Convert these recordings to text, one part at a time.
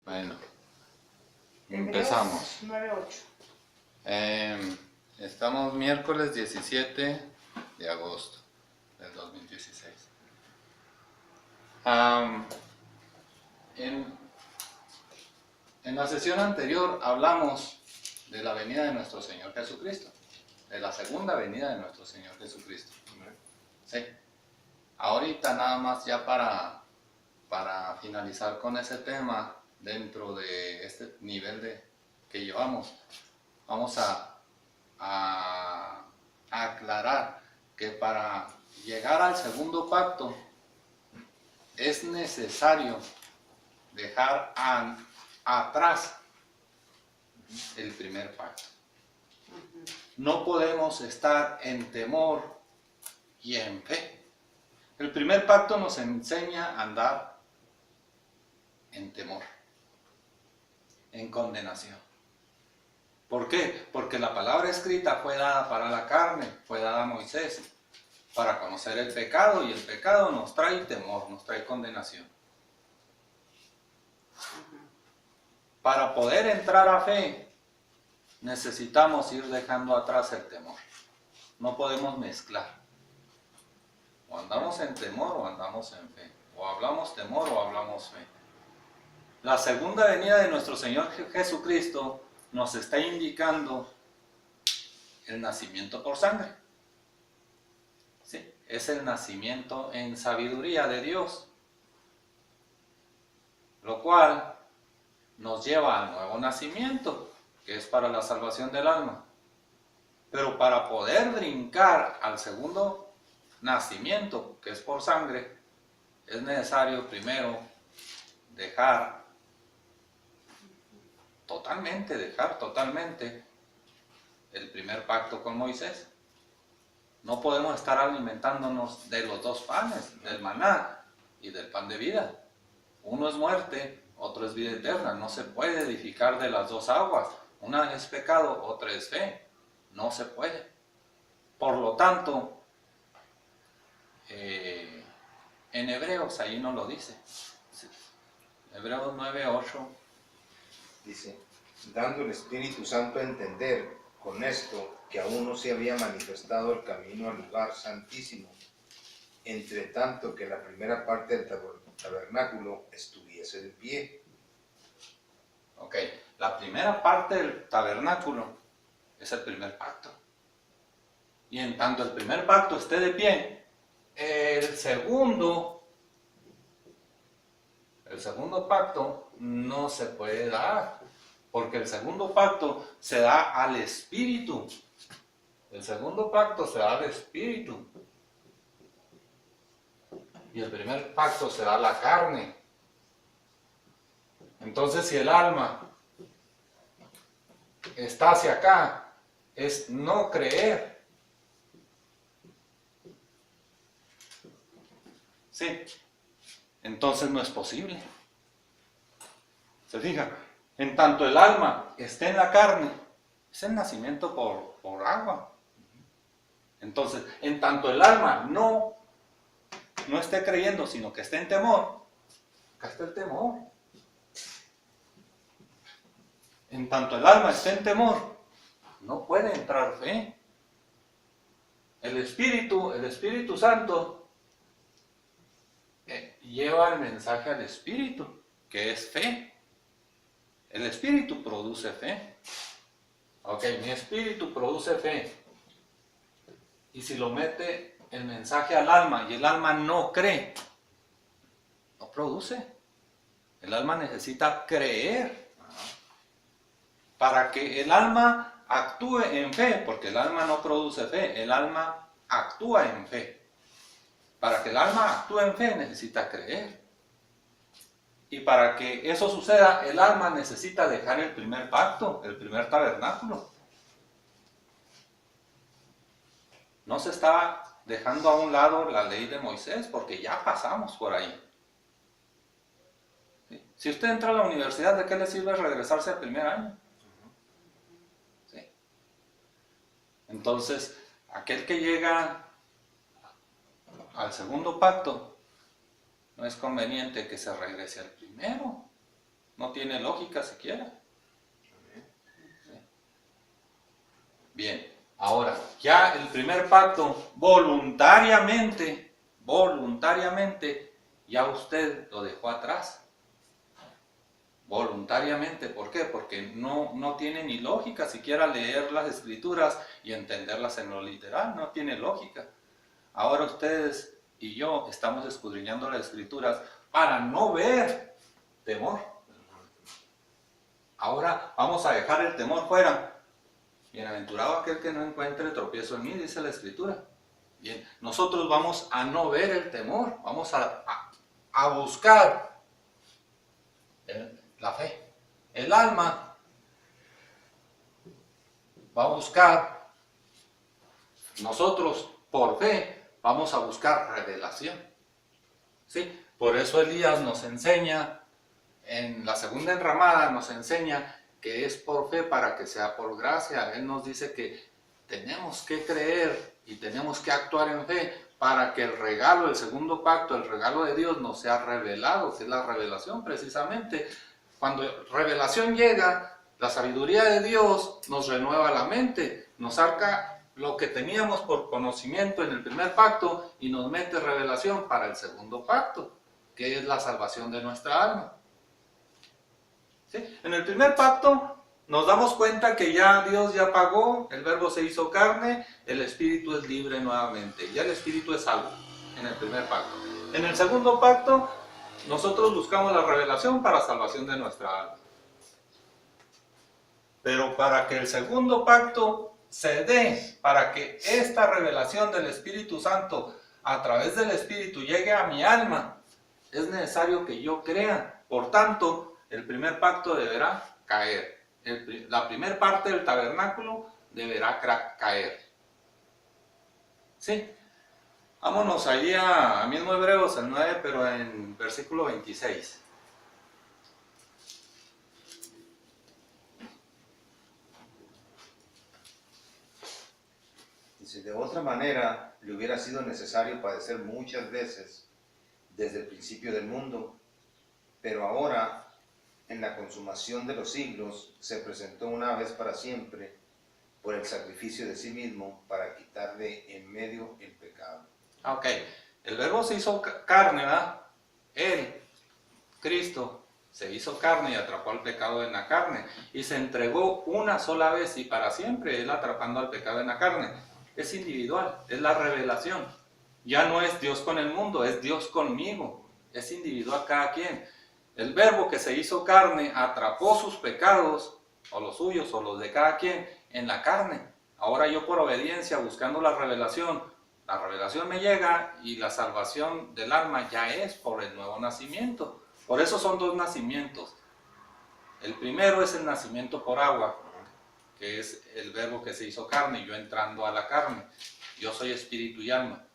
Bueno, Hebreos empezamos. 9:8. Estamos miércoles 17 de agosto del 2016. En la sesión anterior hablamos de la venida de nuestro Señor Jesucristo, de la segunda venida de nuestro Señor Jesucristo. Sí. Ahorita nada más ya para finalizar con ese tema, dentro de este nivel que llevamos, vamos a aclarar que para llegar al segundo pacto es necesario dejar atrás el primer pacto. No podemos estar en temor y en fe. El primer pacto nos enseña a andar en temor, en condenación. ¿Por qué? Porque la palabra escrita fue dada para la carne, fue dada a Moisés para conocer el pecado, y el pecado nos trae temor, nos trae condenación. Para poder entrar a fe, necesitamos ir dejando atrás el temor. No podemos mezclar. O andamos en temor o andamos en fe. O hablamos temor o hablamos fe. La segunda venida de nuestro Señor Jesucristo nos está indicando el nacimiento por sangre. ¿Sí? Es el nacimiento en sabiduría de Dios, lo cual nos lleva al nuevo nacimiento, que es para la salvación del alma. Pero para poder brincar al segundo nacimiento, que es por sangre, es necesario primero dejar totalmente el primer pacto con Moisés. No podemos estar alimentándonos de los dos panes, del maná y del pan de vida. Uno es muerte, otro es vida eterna. No se puede edificar de las dos aguas. Una es pecado, otra es fe. No se puede. Por lo tanto, en Hebreos ahí nos lo dice. Hebreos 9:8 dice, dando el Espíritu Santo a entender con esto que aún no se había manifestado el camino al lugar santísimo, entre tanto que la primera parte del tabernáculo estuviese de pie. Ok, la primera parte del tabernáculo es el primer pacto. Y en tanto el primer pacto esté de pie, el segundo pacto no se puede dar, porque el segundo pacto se da al Espíritu. El segundo pacto se da al Espíritu. Y el primer pacto se da a la carne. Entonces, si el alma está hacia acá, es no creer. Sí. Entonces no es posible. ¿Se fija? En tanto el alma esté en la carne, es el nacimiento por agua. Entonces, en tanto el alma no esté creyendo, sino que esté en temor, acá está el temor. En tanto el alma esté en temor, no puede entrar fe. El Espíritu Santo lleva el mensaje al Espíritu, que es fe. El Espíritu produce fe. Ok, mi Espíritu produce fe. Y si lo mete el mensaje al alma y el alma no cree, no produce. El alma necesita creer para que el alma actúe en fe, porque el alma no produce fe, el alma actúa en fe. Para que el alma actúe en fe necesita creer. Y para que eso suceda, el alma necesita dejar el primer pacto, el primer tabernáculo. No se está dejando a un lado la ley de Moisés, porque ya pasamos por ahí. ¿Sí? Si usted entra a la universidad, ¿de qué le sirve regresarse al primer año? ¿Sí? Entonces, aquel que llega al segundo pacto, no es conveniente que se regrese al primero. No tiene lógica siquiera. Bien, ahora, ya el primer pacto, voluntariamente, ya usted lo dejó atrás. Voluntariamente, ¿por qué? Porque no tiene ni lógica siquiera leer las escrituras y entenderlas en lo literal, no tiene lógica. Ahora ustedes y yo estamos escudriñando las escrituras para no ver temor. Ahora vamos a dejar el temor fuera. Bienaventurado aquel que no encuentre tropiezo en mí, dice la escritura. Bien, nosotros vamos a no ver el temor, vamos a buscar la fe. El alma va a buscar, nosotros por fe vamos a buscar revelación. ¿Sí? Por eso Elías nos enseña, en la segunda enramada nos enseña que es por fe para que sea por gracia. Él nos dice que tenemos que creer y tenemos que actuar en fe para que el regalo, el segundo pacto, el regalo de Dios nos sea revelado, que es la revelación precisamente. Cuando revelación llega, la sabiduría de Dios nos renueva la mente, nos saca lo que teníamos por conocimiento en el primer pacto y nos mete revelación para el segundo pacto, que es la salvación de nuestra alma. ¿Sí? En el primer pacto nos damos cuenta que ya Dios ya pagó, el verbo se hizo carne, el espíritu es libre nuevamente, ya el espíritu es salvo en el primer pacto. En el segundo pacto nosotros buscamos la revelación para salvación de nuestra alma. Pero para que el segundo pacto se dé, para que esta revelación del Espíritu Santo a través del Espíritu llegue a mi alma, es necesario que yo crea. Por tanto, el primer pacto deberá caer. La primera parte del tabernáculo deberá caer. ¿Sí? Vámonos allí a mismo Hebreos, el 9, pero en versículo 26. Dice, de otra manera le hubiera sido necesario padecer muchas veces desde el principio del mundo, pero ahora, en la consumación de los siglos, se presentó una vez para siempre por el sacrificio de sí mismo para quitar de en medio el pecado. Ok, el verbo se hizo carne, ¿verdad? Él, Cristo, se hizo carne y atrapó al pecado en la carne y se entregó una sola vez y para siempre, Él atrapando al pecado en la carne. Es individual, es la revelación. Ya no es Dios con el mundo, es Dios conmigo. Es individual cada quien. El verbo que se hizo carne atrapó sus pecados, o los suyos, o los de cada quien, en la carne. Ahora yo por obediencia, buscando la revelación me llega y la salvación del alma ya es por el nuevo nacimiento. Por eso son dos nacimientos. El primero es el nacimiento por agua, que es el verbo que se hizo carne, yo entrando a la carne. Yo soy espíritu y alma.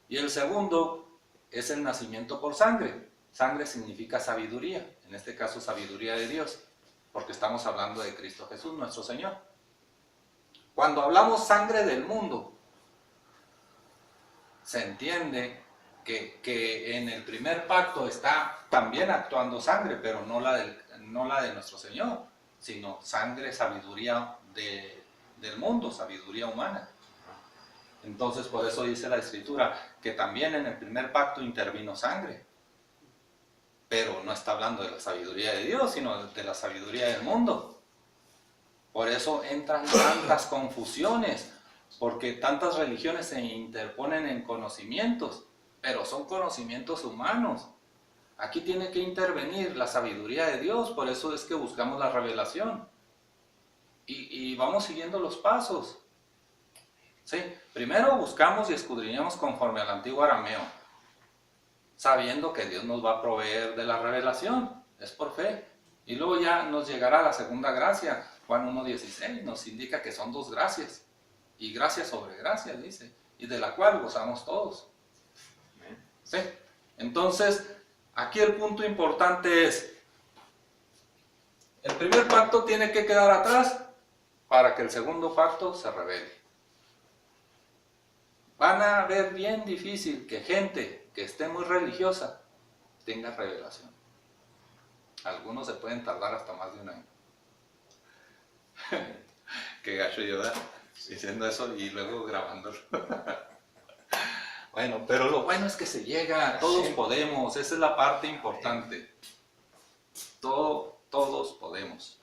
Y el segundo es el nacimiento por sangre. Sangre significa sabiduría, en este caso sabiduría de Dios, porque estamos hablando de Cristo Jesús, nuestro Señor. Cuando hablamos sangre del mundo, se entiende que en el primer pacto está también actuando sangre, pero no la de nuestro Señor, sino sangre, sabiduría del mundo, sabiduría humana. Entonces por eso dice la Escritura que también en el primer pacto intervino sangre, pero no está hablando de la sabiduría de Dios, sino de la sabiduría del mundo. Por eso entran tantas confusiones, porque tantas religiones se interponen en conocimientos, pero son conocimientos humanos. Aquí tiene que intervenir la sabiduría de Dios, por eso es que buscamos la revelación. Y vamos siguiendo los pasos. ¿Sí? Primero buscamos y escudriñamos conforme al antiguo arameo, sabiendo que Dios nos va a proveer de la revelación, es por fe. Y luego ya nos llegará la segunda gracia. Juan 1:16 nos indica que son dos gracias, y gracia sobre gracia, dice, y de la cual gozamos todos. ¿Sí? Entonces, aquí el punto importante es, el primer pacto tiene que quedar atrás para que el segundo pacto se revele. Van a ver bien difícil que gente que esté muy religiosa tenga revelación. Algunos se pueden tardar hasta más de un año. Qué gacho yo, ¿verdad? Diciendo eso y luego grabándolo. Bueno, pero lo bueno es que se llega, todos podemos, esa es la parte importante. Todos podemos.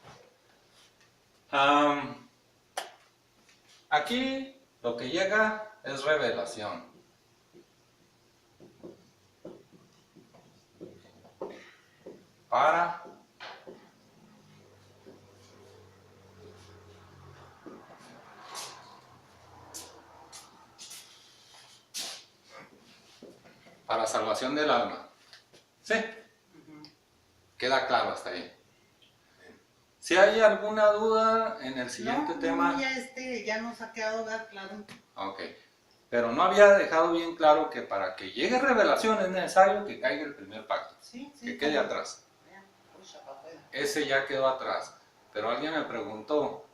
Aquí lo que llega es revelación. Para salvación del alma. ¿Sí? Queda claro hasta ahí. Si hay alguna duda en el siguiente tema. No, ya nos ha quedado claro. Ok. Pero no había dejado bien claro que para que llegue revelación es necesario que caiga el primer pacto. Sí, que quede atrás. Ese ya quedó atrás. Pero alguien me preguntó,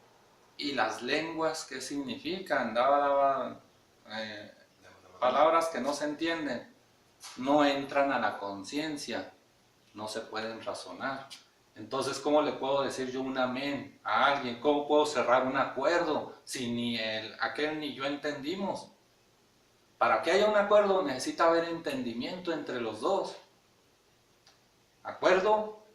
¿y las lenguas qué significan? Daba palabras que no se entienden. No entran a la conciencia. No se pueden razonar. Entonces, ¿cómo le puedo decir yo un amén a alguien? ¿Cómo puedo cerrar un acuerdo si ni aquel ni yo entendimos? Para que haya un acuerdo necesita haber entendimiento entre los dos. Acuerdo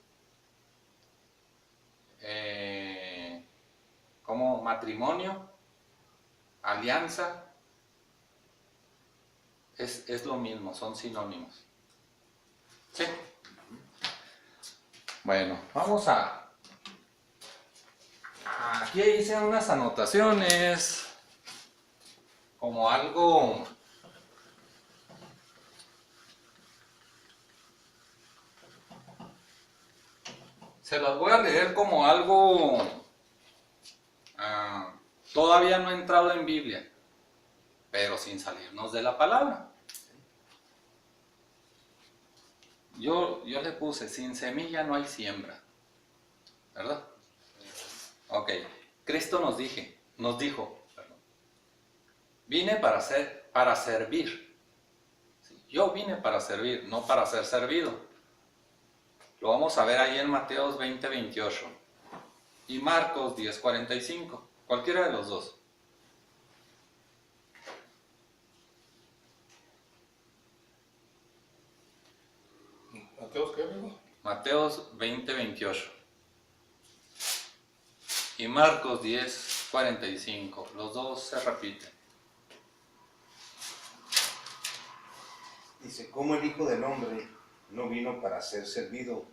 como matrimonio, alianza, es lo mismo, son sinónimos. ¿Sí? Bueno, vamos a... Aquí hice unas anotaciones como algo... Se las voy a leer como algo... todavía no he entrado en Biblia, pero sin salirnos de la palabra. Yo le puse, sin semilla no hay siembra, ¿verdad? Ok, Cristo nos dijo, vine para servir. Yo vine para servir, no para ser servido. Lo vamos a ver ahí en Mateos 20:28 y Marcos 10:45, cualquiera de los dos. ¿Mateos qué, amigo? Mateos 20:28 y Marcos 10:45, los dos se repiten. Dice, como el Hijo del Hombre no vino para ser servido,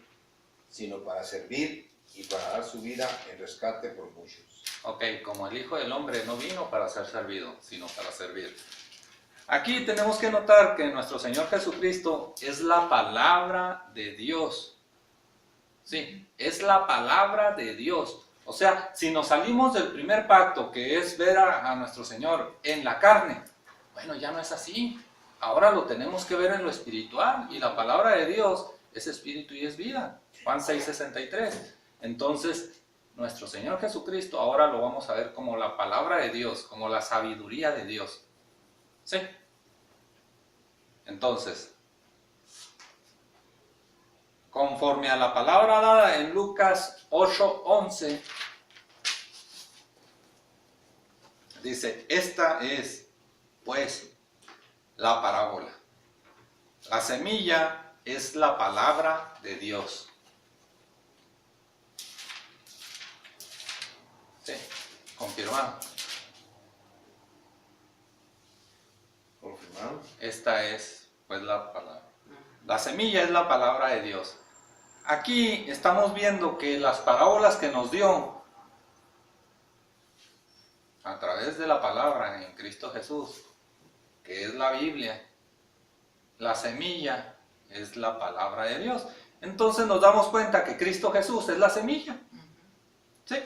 sino para servir y para dar su vida en rescate por muchos. Ok, como el Hijo del Hombre no vino para ser servido, sino para servir. Aquí tenemos que notar que nuestro Señor Jesucristo es la palabra de Dios. Sí, es la palabra de Dios. O sea, si nos salimos del primer pacto, que es ver a nuestro Señor en la carne, bueno, ya no es así. Ahora lo tenemos que ver en lo espiritual, y la palabra de Dios es espíritu y es vida. Juan 6:63. Entonces, nuestro Señor Jesucristo ahora lo vamos a ver como la palabra de Dios, como la sabiduría de Dios. ¿Sí? Entonces, conforme a la palabra dada en Lucas 8:11, dice, esta es, pues, la parábola. La semilla es la palabra de Dios. Sí, confirmado. ¿Confirmado? Esta es, pues, la palabra. La semilla es la palabra de Dios. Aquí estamos viendo que las parábolas que nos dio a través de la palabra en Cristo Jesús, que es la Biblia, la semilla es la palabra de Dios. Entonces nos damos cuenta que Cristo Jesús es la semilla. ¿Sí?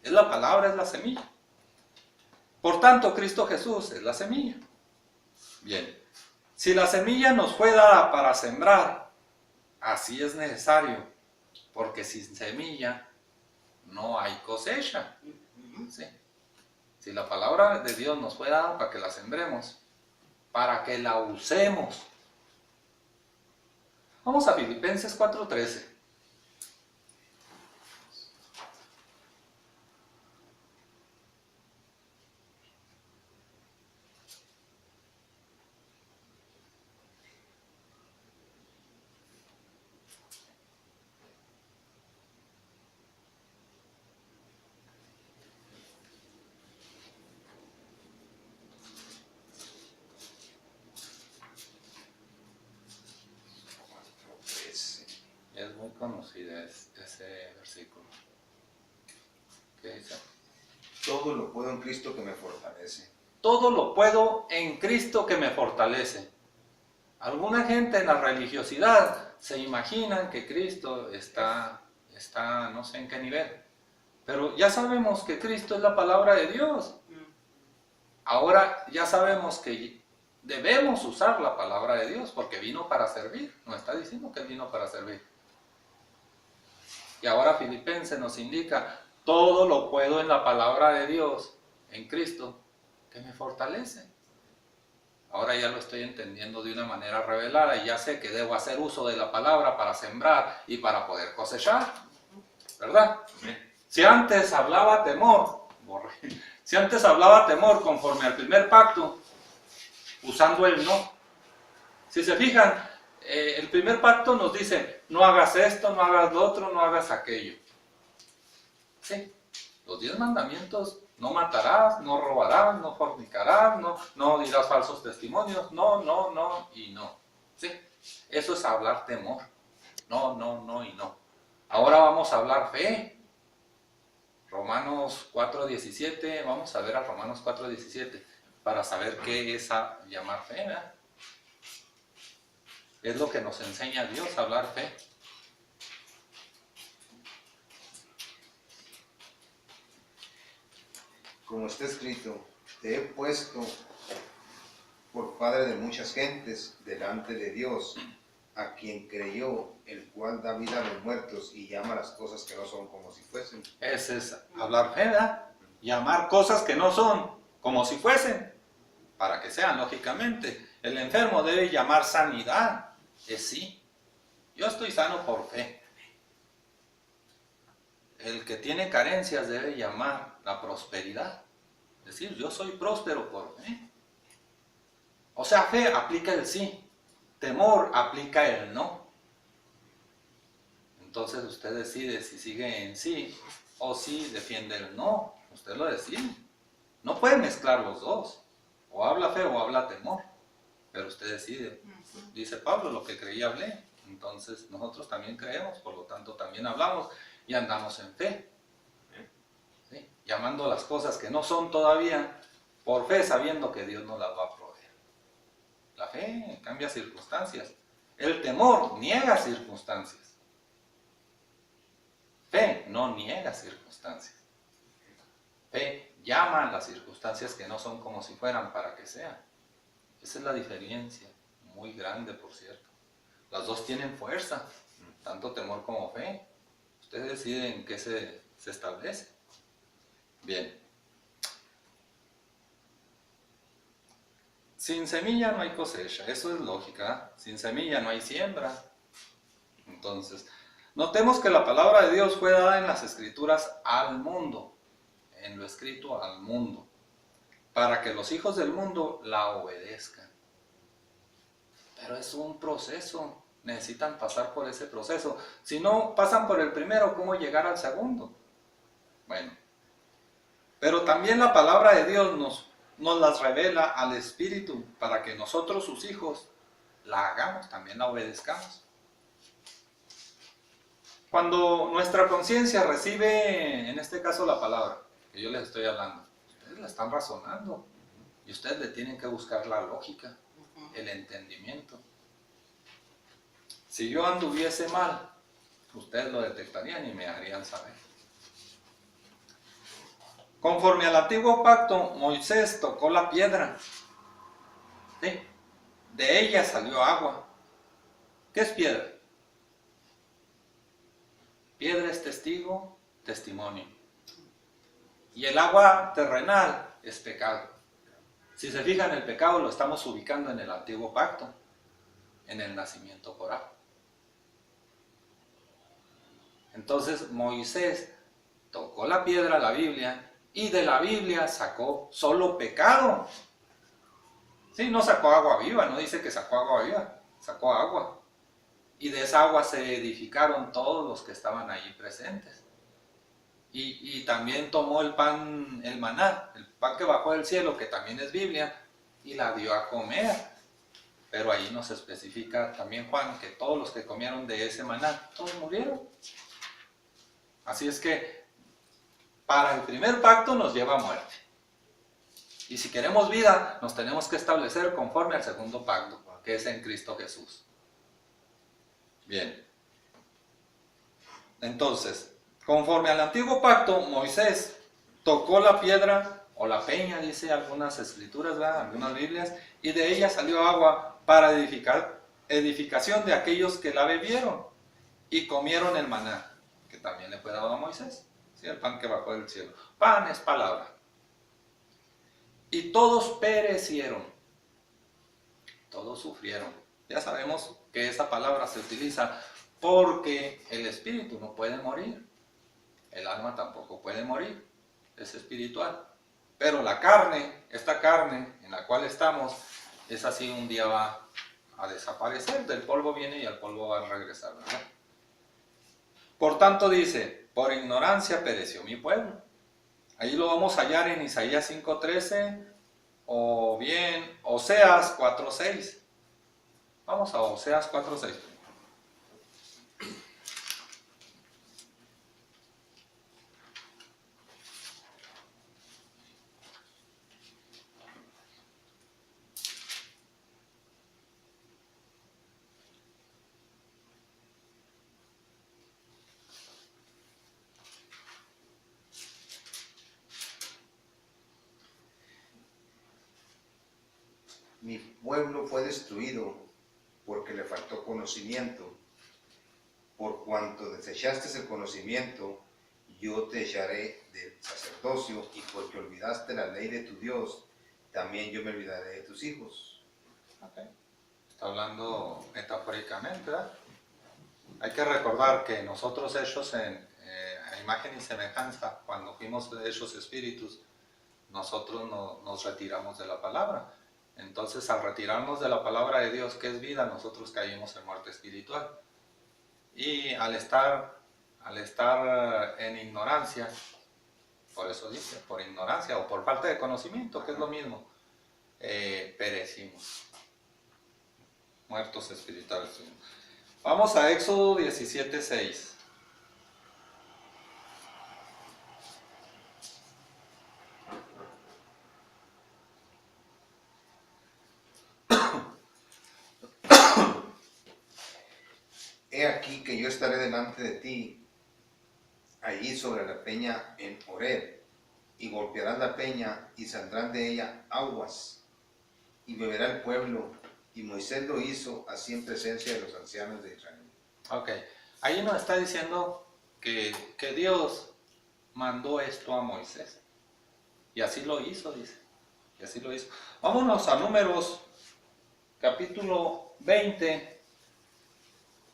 Es la palabra, es la semilla. Por tanto, Cristo Jesús es la semilla. Bien. Si la semilla nos fue dada para sembrar, así es necesario, porque sin semilla no hay cosecha. ¿Sí? Si la palabra de Dios nos fue dada para que la sembremos, para que la usemos. Vamos a Filipenses 4:13. ese versículo. ¿Qué dice? Todo lo puedo en Cristo que me fortalece. Todo lo puedo en Cristo que me fortalece. Alguna gente en la religiosidad se imaginan que Cristo está no sé en qué nivel. Pero ya sabemos que Cristo es la palabra de Dios. Ahora ya sabemos que debemos usar la palabra de Dios porque vino para servir. Nos está diciendo que vino para servir. Y ahora Filipenses nos indica, todo lo puedo en la palabra de Dios, en Cristo, que me fortalece. Ahora ya lo estoy entendiendo de una manera revelada y ya sé que debo hacer uso de la palabra para sembrar y para poder cosechar. ¿Verdad? Si antes hablaba temor, si antes hablaba temor conforme al primer pacto, usando el no. Si se fijan, el primer pacto nos dice, no hagas esto, no hagas lo otro, no hagas aquello. Sí, los 10 mandamientos, no matarás, no robarás, no fornicarás, no dirás falsos testimonios, no y no. Sí, eso es hablar temor. No y no. Ahora vamos a hablar fe. Romanos 4:17, vamos a ver a Romanos 4:17 para saber qué es llamar fe, ¿verdad? Es lo que nos enseña Dios, hablar fe. Como está escrito, te he puesto por padre de muchas gentes delante de Dios, a quien creyó, el cual da vida a los muertos y llama las cosas que no son como si fuesen. Ese es hablar fe, ¿verdad? Llamar cosas que no son como si fuesen, para que sean, lógicamente. El enfermo debe llamar sanidad, es sí. Yo estoy sano por fe. El que tiene carencias debe llamar la prosperidad. Es decir, yo soy próspero por fe. O sea, fe aplica el sí. Temor aplica el no. Entonces usted decide si sigue en sí o si defiende el no. Usted lo decide. No puede mezclar los dos. O habla fe o habla temor. Pero usted decide. Dice Pablo, lo que creí hablé. Entonces nosotros también creemos, por lo tanto también hablamos y andamos en fe. ¿Sí? Llamando las cosas que no son todavía por fe, sabiendo que Dios nos las va a proveer. La fe cambia circunstancias. El temor niega circunstancias. Fe no niega circunstancias. Fe llama a las circunstancias que no son como si fueran para que sean. Esa es la diferencia, muy grande por cierto. Las dos tienen fuerza, tanto temor como fe. Usted decide en qué se establece. Bien. Sin semilla no hay cosecha, eso es lógica. Sin semilla no hay siembra. Entonces, notemos que la palabra de Dios fue dada en las Escrituras al mundo, en lo escrito al mundo, para que los hijos del mundo la obedezcan. Pero es un proceso, necesitan pasar por ese proceso. Si no pasan por el primero, ¿cómo llegar al segundo? Bueno, pero también la palabra de Dios nos las revela al Espíritu para que nosotros, sus hijos, la hagamos, también la obedezcamos. Cuando nuestra conciencia recibe, en este caso la palabra, que yo les estoy hablando, ustedes la están razonando y ustedes le tienen que buscar la lógica, el entendimiento. Si yo anduviese mal, ustedes lo detectarían y me harían saber. Conforme al antiguo pacto, Moisés tocó la piedra. ¿Sí? De ella salió agua. ¿Qué es piedra? Piedra es testigo, testimonio. Y el agua terrenal es pecado. Si se fijan, el pecado lo estamos ubicando en el antiguo pacto, en el nacimiento por agua. Entonces Moisés tocó la piedra, la Biblia, y de la Biblia sacó solo pecado. Sí, no sacó agua viva, no dice que sacó agua viva, sacó agua. Y de esa agua se edificaron todos los que estaban allí presentes. Y también tomó el pan, el maná, el pan que bajó del cielo, que también es Biblia, y la dio a comer. Pero ahí nos especifica también Juan que todos los que comieron de ese maná, todos murieron. Así es que para el primer pacto nos lleva a muerte. Y si queremos vida, nos tenemos que establecer conforme al segundo pacto, que es en Cristo Jesús. Bien. Entonces, conforme al antiguo pacto, Moisés tocó la piedra o la peña, dice algunas escrituras, ¿verdad? Algunas Biblias, y de ella salió agua para edificación de aquellos que la bebieron y comieron el maná, que también le fue dado a Moisés, ¿sí? El pan que bajó del cielo. Pan es palabra. Y todos perecieron, todos sufrieron. Ya sabemos que esa palabra se utiliza porque el espíritu no puede morir, el alma tampoco puede morir, es espiritual. Pero la carne, esta carne en la cual estamos, es así, un día va a desaparecer, del polvo viene y al polvo va a regresar, ¿verdad? Por tanto dice, por ignorancia pereció mi pueblo. Ahí lo vamos a hallar en Isaías 5:13 o bien Oseas 4:6. Vamos a Oseas 4:6. Mi pueblo fue destruido porque le faltó conocimiento. Por cuanto desechaste el conocimiento, yo te echaré del sacerdocio, y porque olvidaste la ley de tu Dios, también yo me olvidaré de tus hijos. Okay. Está hablando metafóricamente, ¿verdad? Hay que recordar que nosotros hechos a imagen y semejanza, cuando fuimos hechos espíritus, nosotros nos retiramos de la palabra. Entonces, al retirarnos de la palabra de Dios, que es vida, nosotros caímos en muerte espiritual. Y al estar en ignorancia, por eso dice, por ignorancia o por falta de conocimiento, que es lo mismo, perecimos, muertos espirituales. Vamos a Éxodo 17:6. He aquí que yo estaré delante de ti, allí sobre la peña en Horeb, y golpearás la peña, y saldrán de ella aguas, y beberá el pueblo. Y Moisés lo hizo así en presencia de los ancianos de Israel. Ok, ahí nos está diciendo que Dios mandó esto a Moisés. Y así lo hizo, dice. Y así lo hizo. Vámonos a Números, capítulo 20,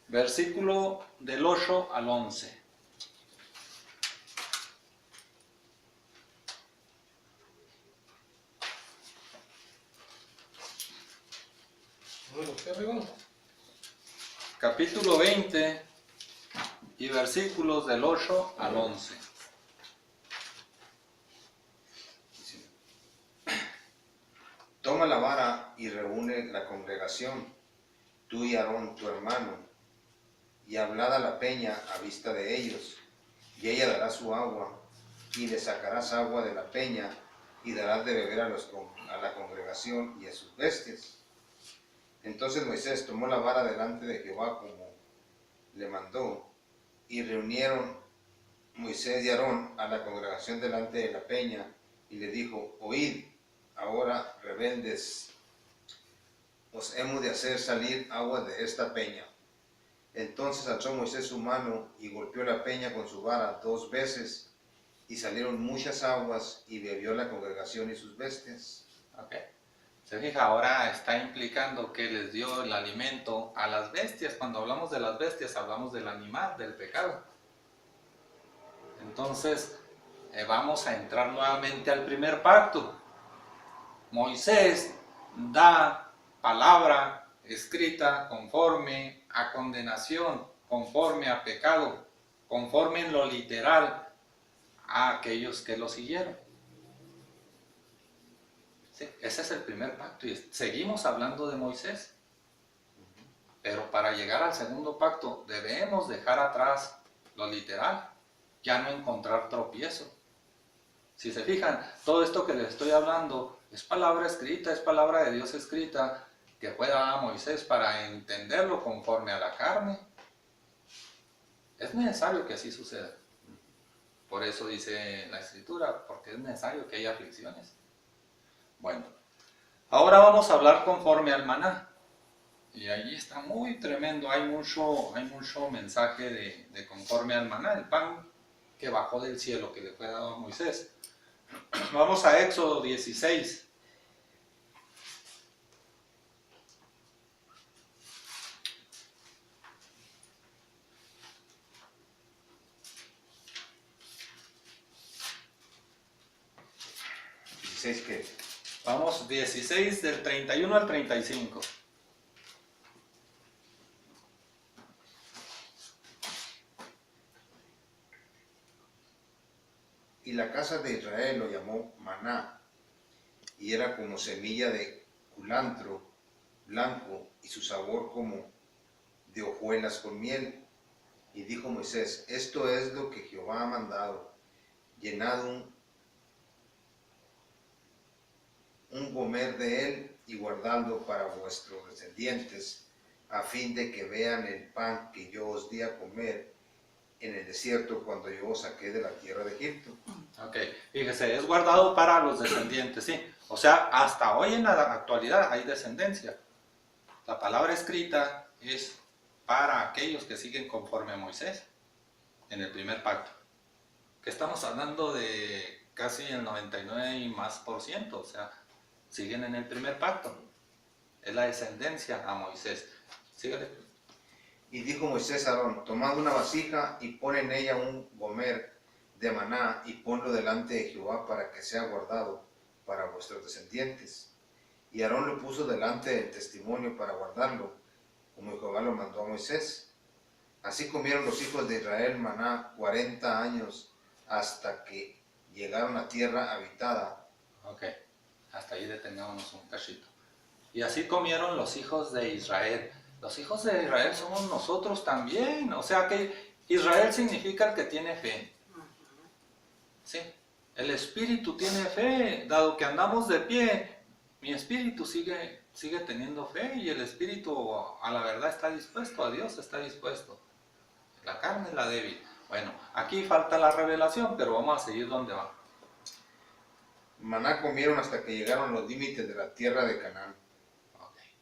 versículo del 8 al 11. Capítulo 20 y versículos del 8 al 11. Toma la vara y reúne la congregación, tú y Aarón tu hermano, y hablad a la peña a vista de ellos, y ella dará su agua, y le sacarás agua de la peña, y darás de beber a la congregación y a sus bestias. Entonces Moisés tomó la vara delante de Jehová como le mandó, y reunieron Moisés y Aarón a la congregación delante de la peña, y le dijo, oíd, ahora rebeldes, os hemos de hacer salir agua de esta peña. Entonces alzó Moisés su mano y golpeó la peña con su vara 2 veces, y salieron muchas aguas, y bebió la congregación y sus bestias. Okay. Se fija, ahora está implicando que les dio el alimento a las bestias. Cuando hablamos de las bestias, hablamos del animal, del pecado. Entonces, vamos a entrar nuevamente al primer pacto. Moisés da palabra escrita conforme a condenación, conforme a pecado, conforme en lo literal a aquellos que lo siguieron. Sí, ese es el primer pacto y seguimos hablando de Moisés. Pero para llegar al segundo pacto debemos dejar atrás lo literal ya no encontrar tropiezo. Si se fijan, todo esto que les estoy hablando es palabra escrita, es palabra de Dios escrita, que fue dada a Moisés para entenderlo conforme a la carne. Es necesario que así suceda. Por eso dice la Escritura, porque es necesario que haya aflicciones. Bueno, ahora vamos a hablar conforme al maná. Y ahí está muy tremendo, hay mucho mensaje de conforme al maná, el pan que bajó del cielo, que le fue dado a Moisés. Vamos a Éxodo 16. ¿16 qué? Vamos, 16 del 31 al 35. Y la casa de Israel lo llamó maná, y era como semilla de culantro blanco, y su sabor como de hojuelas con miel. Y dijo Moisés: esto es lo que Jehová ha mandado: llenad un gomer de él y guardadlo para vuestros descendientes, a fin de que vean el pan que yo os di a comer en el desierto cuando yo os saqué de la tierra de Egipto. Ok, fíjese, es guardado para los descendientes, sí. O sea, hasta hoy en la actualidad hay descendencia. La palabra escrita es para aquellos que siguen conforme a Moisés en el primer pacto. Que estamos hablando de casi el 99 y más %, o sea, siguen en el primer pacto. Es la descendencia a Moisés. Síguele. Y dijo Moisés a Aarón: tomad una vasija y pon en ella un gomer de maná y ponlo delante de Jehová para que sea guardado para vuestros descendientes. Y Aarón lo puso delante del testimonio para guardarlo, como Jehová lo mandó a Moisés. Así comieron los hijos de Israel maná 40 años hasta que llegaron a tierra habitada. Ok, hasta ahí detengámonos un cachito. Y así comieron los hijos de Israel. Los hijos de Israel somos nosotros también. O sea que Israel significa el que tiene fe. ¿Sí? El espíritu tiene fe, dado que andamos de pie. Mi espíritu sigue teniendo fe y el espíritu a la verdad está dispuesto, a Dios está dispuesto. La carne es la débil. Bueno, aquí falta la revelación, pero vamos a seguir donde va. Maná comieron hasta que llegaron a los límites de la tierra de Canaán. Okay.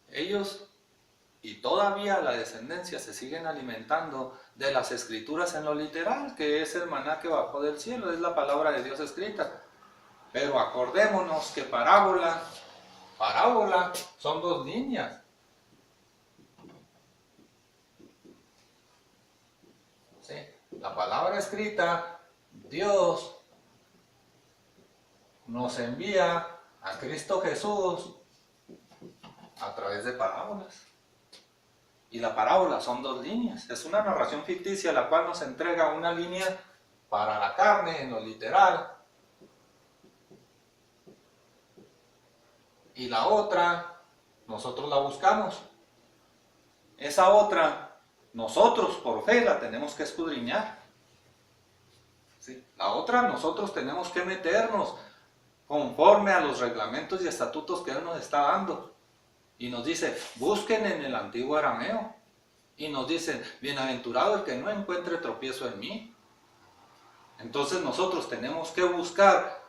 Ellos y todavía la descendencia se siguen alimentando de las escrituras en lo literal, que es el maná que bajó del cielo, es la palabra de Dios escrita. Pero acordémonos que parábola son 2 líneas. ¿Sí? La palabra escrita, Dios nos envía a Cristo Jesús a través de parábolas. Y la parábola son 2 líneas. Es una narración ficticia la cual nos entrega una línea para la carne en lo literal. Y la otra, nosotros la buscamos. Esa otra, nosotros por fe la tenemos que escudriñar. ¿Sí? La otra, nosotros tenemos que meternos conforme a los reglamentos y estatutos que Él nos está dando. Y nos dice, busquen en el antiguo arameo. Y nos dicen, bienaventurado el que no encuentre tropiezo en mí. Entonces nosotros tenemos que buscar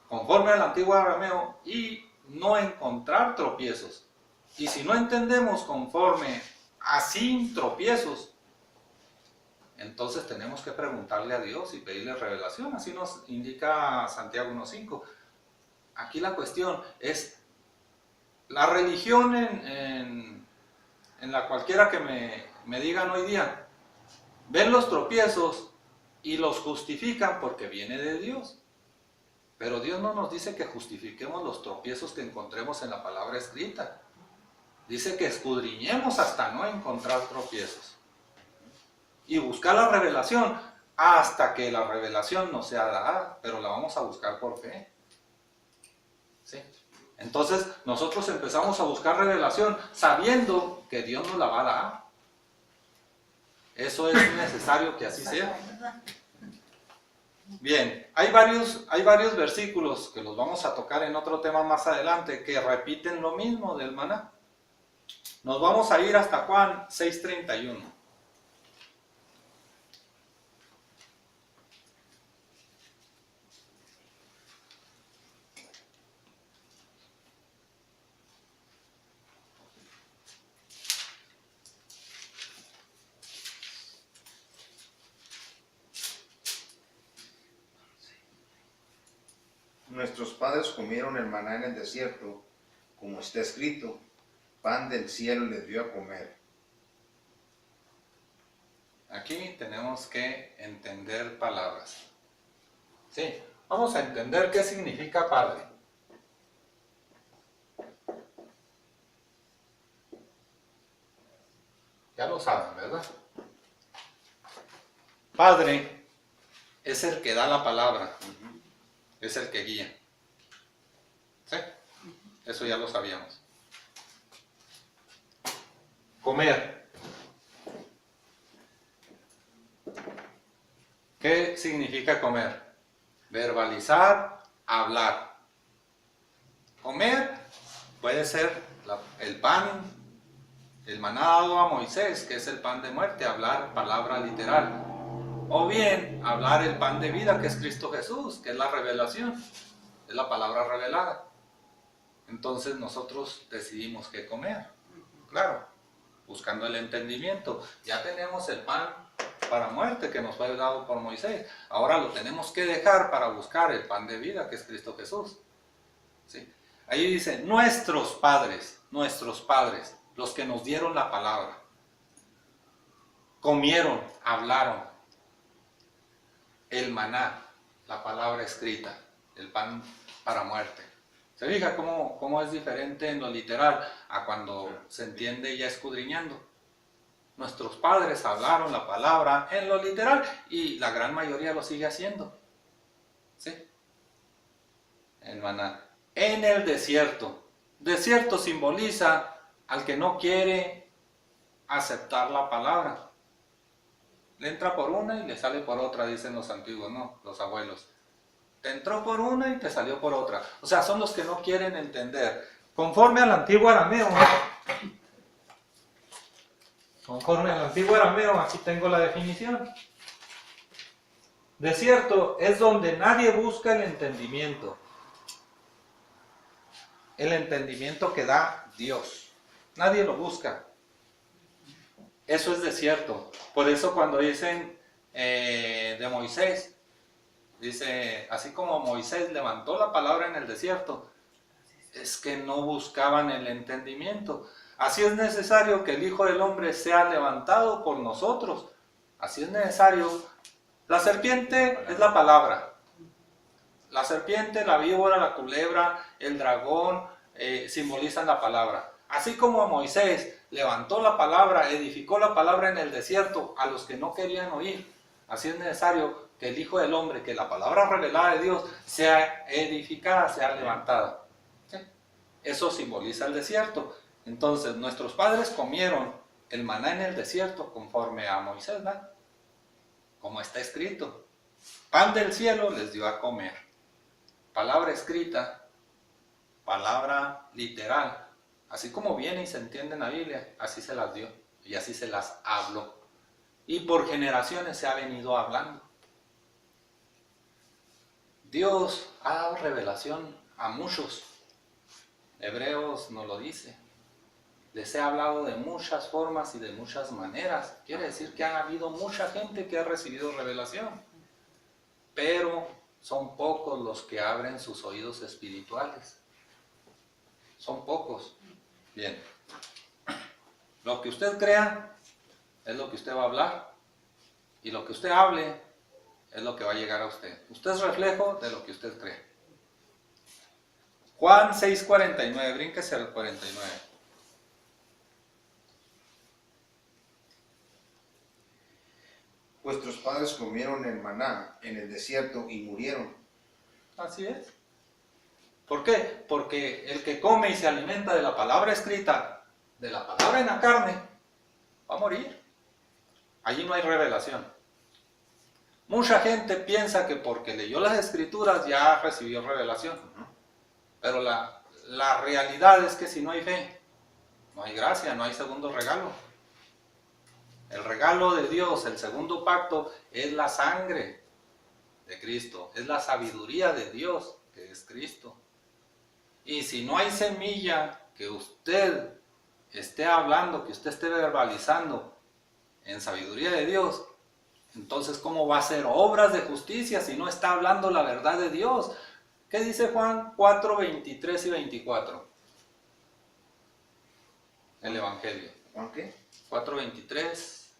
conforme al antiguo arameo y no encontrar tropiezos. Y si no entendemos conforme a sin tropiezos, entonces tenemos que preguntarle a Dios y pedirle revelación. Así nos indica Santiago 1:5. Aquí la cuestión es la religión en la cualquiera que me digan hoy día, ven los tropiezos y los justifican porque viene de Dios. Pero Dios no nos dice que justifiquemos los tropiezos que encontremos en la palabra escrita. Dice que escudriñemos hasta no encontrar tropiezos. Y buscar la revelación hasta que la revelación nos sea dada, pero la vamos a buscar por fe. ¿Sí? Entonces nosotros empezamos a buscar revelación sabiendo que Dios nos la va a dar. Eso es necesario que así sea. Bien, hay varios versículos que los vamos a tocar en otro tema más adelante que repiten lo mismo del maná. Nos vamos a ir hasta Juan 6:31. Nuestros padres comieron el maná en el desierto, como está escrito, pan del cielo les dio a comer. Aquí tenemos que entender palabras. Sí, vamos a entender qué significa padre. Ya lo saben, ¿verdad? Padre es el que da la palabra, es el que guía. ¿Sí? Eso ya lo sabíamos. Comer. ¿Qué significa comer? Verbalizar, hablar. Comer puede ser el pan, el maná dado a Moisés, que es el pan de muerte, hablar palabra literal. O bien hablar el pan de vida, que es Cristo Jesús, que es la revelación, es la palabra revelada. Entonces nosotros decidimos qué comer, claro, buscando el entendimiento. Ya tenemos el pan para muerte que nos fue dado por Moisés. Ahora lo tenemos que dejar para buscar el pan de vida, que es Cristo Jesús. ¿Sí? Ahí dice, nuestros padres, los que nos dieron la palabra, comieron, hablaron el maná, la palabra escrita, el pan para muerte. ¿Se fija cómo es diferente en lo literal a cuando se entiende ya escudriñando? Nuestros padres hablaron la palabra en lo literal y la gran mayoría lo sigue haciendo. ¿Sí? El maná. En el desierto. Desierto simboliza al que no quiere aceptar la palabra. Le entra por una y le sale por otra, dicen los antiguos, ¿no? Los abuelos. Te entró por una y te salió por otra. O sea, son los que no quieren entender. Conforme al antiguo arameo, aquí tengo la definición. Desierto es donde nadie busca el entendimiento. El entendimiento que da Dios. Nadie lo busca. Eso es desierto. Por eso cuando dicen de Moisés, dice, así como Moisés levantó la palabra en el desierto, es que no buscaban el entendimiento. Así es necesario que el Hijo del Hombre sea levantado por nosotros. Así es necesario. La serpiente es la palabra. La serpiente, la víbora, la culebra, el dragón simbolizan la palabra. Así como Moisés levantó la palabra, edificó la palabra en el desierto a los que no querían oír. Así es necesario que el Hijo del Hombre, que la palabra revelada de Dios sea edificada, sea levantada. ¿Sí? Eso simboliza el desierto. Entonces, nuestros padres comieron el maná en el desierto conforme a Moisés, ¿verdad? Como está escrito. Pan del cielo les dio a comer. Palabra escrita, palabra literal. Así como viene y se entiende en la Biblia, así se las dio y así se las habló. Y por generaciones se ha venido hablando. Dios ha dado revelación a muchos. Hebreos nos lo dice. Les he hablado de muchas formas y de muchas maneras. Quiere decir que ha habido mucha gente que ha recibido revelación. Pero son pocos los que abren sus oídos espirituales. Son pocos. Bien. Lo que usted crea es lo que usted va a hablar. Y lo que usted hable es lo que va a llegar a usted. Usted es reflejo de lo que usted cree. Juan 6:49. Brínquese al 49. Vuestros padres comieron el maná en el desierto y murieron. Así es. ¿Por qué? Porque el que come y se alimenta de la palabra escrita, de la palabra en la carne, va a morir. allí no hay revelación. Mucha gente piensa que porque leyó las escrituras ya recibió revelación. Pero la realidad es que si no hay fe, no hay gracia, no hay segundo regalo. El regalo de Dios, el segundo pacto, es la sangre de Cristo, es la sabiduría de Dios, que es Cristo. Y si no hay semilla que usted esté hablando, que usted esté verbalizando en sabiduría de Dios, entonces ¿cómo va a ser obras de justicia si no está hablando la verdad de Dios? ¿Qué dice Juan 4, 23 y 24? El Evangelio. ¿Juan qué? 4, 23,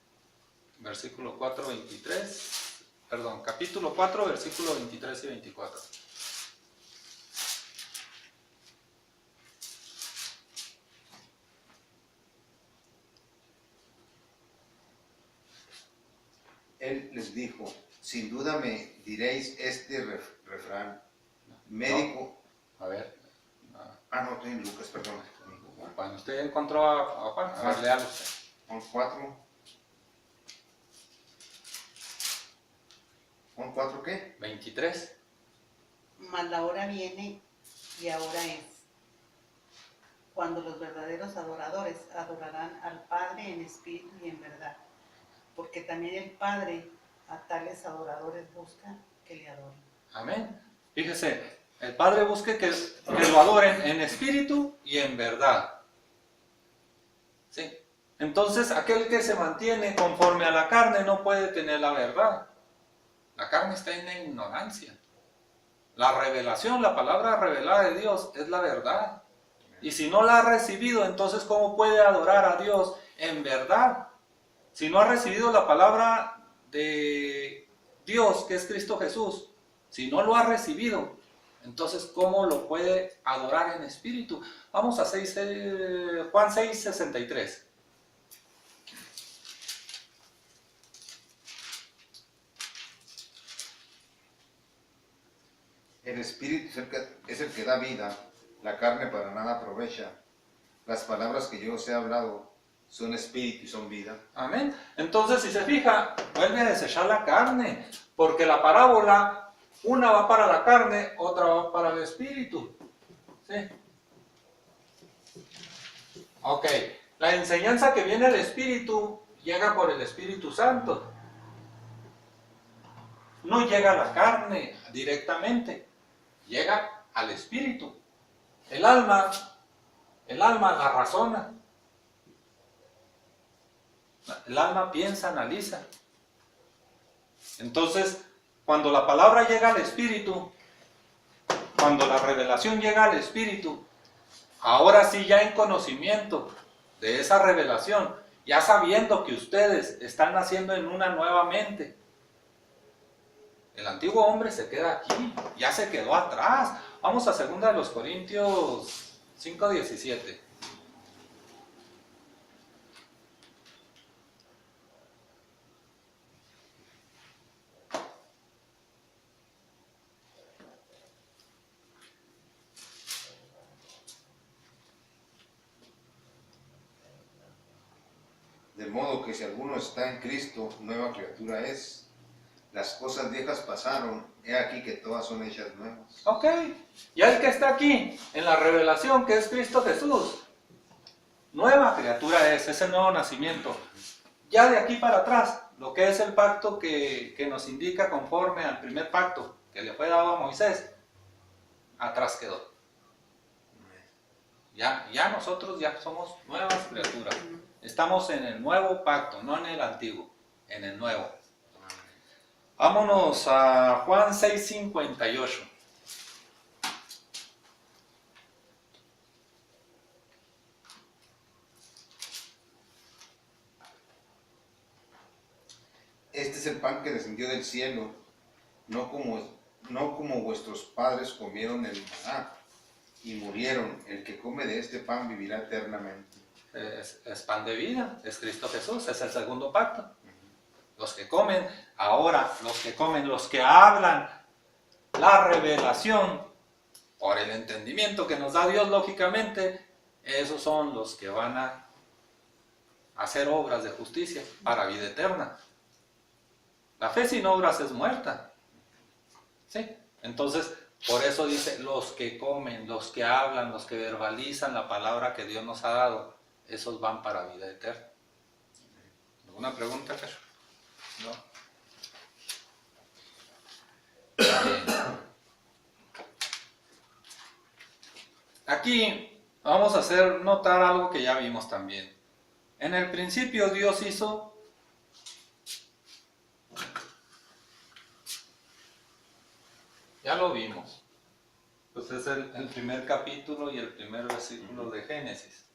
versículo 4, 23, perdón, capítulo 4, versículo 23 y 24. Él les dijo, sin duda me diréis este refrán, médico... A ver. No, estoy en Lucas, perdón. Cuando usted encontró a Juan, a ver, léalo usted. Juan 4. ¿Juan 4 qué? 23. Mas la hora viene y ahora es, cuando los verdaderos adoradores adorarán al Padre en espíritu y en verdad, porque también el Padre a tales adoradores busca que le adoren. Amén. Fíjese, el Padre busque que lo adoren en espíritu y en verdad. ¿Sí? Entonces, aquel que se mantiene conforme a la carne no puede tener la verdad. La carne está en la ignorancia. La revelación, la palabra revelada de Dios es la verdad. Y si no la ha recibido, entonces ¿cómo puede adorar a Dios en verdad? Si no ha recibido la palabra de Dios, que es Cristo Jesús, si no lo ha recibido, entonces ¿cómo lo puede adorar en espíritu? Vamos a Juan 6, 63. El espíritu es el que da vida, la carne para nada aprovecha. Las palabras que yo os he hablado son espíritu y son vida. Amén. Entonces, si se fija, vuelve a desechar la carne, porque la parábola, una va para la carne, otra va para el espíritu. ¿Sí? Ok, la enseñanza que viene del espíritu llega por el Espíritu Santo. No llega a la carne directamente, llega al espíritu. El alma la razona. El alma piensa, analiza. Entonces, cuando la palabra llega al espíritu, cuando la revelación llega al espíritu, ahora sí ya en conocimiento de esa revelación, ya sabiendo que ustedes están naciendo en una nueva mente, el antiguo hombre se queda aquí, ya se quedó atrás. Vamos a 2 Corintios 5:17. De modo que si alguno está en Cristo, nueva criatura es. Las cosas viejas pasaron, he aquí que todas son hechas nuevas. Ok, ya el que está aquí, en la revelación que es Cristo Jesús, nueva criatura es el nuevo nacimiento. Ya de aquí para atrás, lo que es el pacto que nos indica conforme al primer pacto que le fue dado a Moisés, atrás quedó. Ya nosotros ya somos nuevas criaturas. Estamos en el nuevo pacto, no en el antiguo, en el nuevo. Vámonos a Juan 6:58. Este es el pan que descendió del cielo, no como vuestros padres comieron el maná y murieron. El que come de este pan vivirá eternamente. Es pan de vida, es Cristo Jesús, es el segundo pacto. Los que comen ahora, los que hablan la revelación por el entendimiento que nos da Dios lógicamente, esos son los que van a hacer obras de justicia para vida eterna. La fe sin obras es muerta. ¿Sí? Entonces, por eso dice, los que comen, los que hablan, los que verbalizan la palabra que Dios nos ha dado, esos van para vida eterna. ¿Alguna pregunta, Fer? ¿No? Bien. Aquí vamos a hacer notar algo que ya vimos también. En el principio Dios hizo ya lo vimos. Pues es el primer capítulo y el primer versículo de Génesis.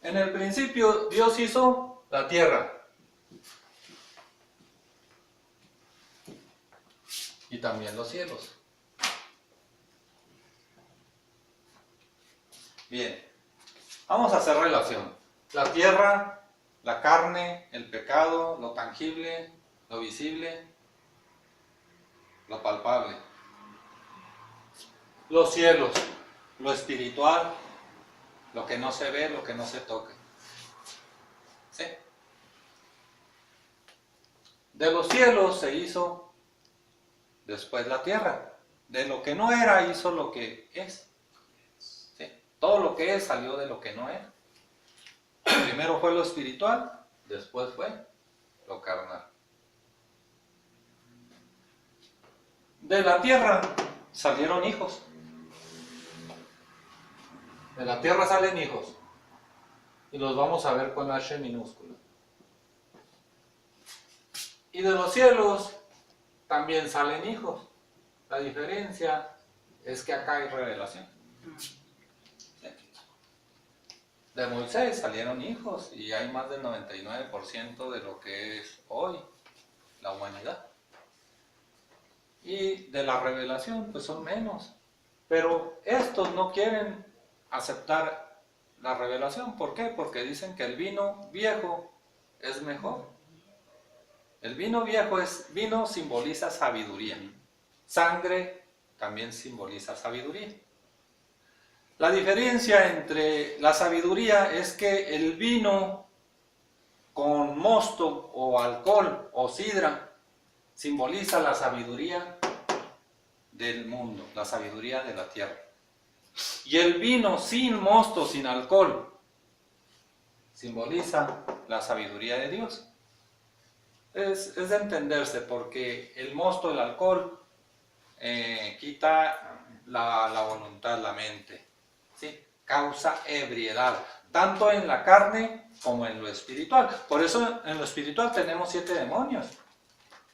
En el principio Dios hizo la tierra. Y también los cielos. Bien, vamos a hacer relación. La tierra, la carne, el pecado, lo tangible, lo visible, lo palpable. Los cielos, lo espiritual, lo que no se ve, lo que no se toca. ¿Sí? De los cielos se hizo después la tierra. De lo que no era hizo lo que es. ¿Sí? Todo lo que es salió de lo que no era. Primero fue lo espiritual, después fue lo carnal. De la tierra salieron hijos. De la tierra salen hijos. Y los vamos a ver con H minúscula. Y de los cielos también salen hijos. La diferencia es que acá hay revelación. De Moisés salieron hijos y hay más del 99% de lo que es hoy la humanidad. Y de la revelación pues son menos. Pero estos no quieren aceptar la revelación. ¿Por qué? Porque dicen que el vino viejo es mejor. El vino viejo vino simboliza sabiduría. Sangre también simboliza sabiduría. La diferencia entre la sabiduría es que el vino con mosto o alcohol o sidra simboliza la sabiduría del mundo, la sabiduría de la tierra. Y el vino sin mosto, sin alcohol, simboliza la sabiduría de Dios. Es de entenderse porque el mosto, el alcohol, quita la voluntad, la mente. ¿Sí? Causa ebriedad, tanto en la carne como en lo espiritual. Por eso en lo espiritual tenemos 7 demonios.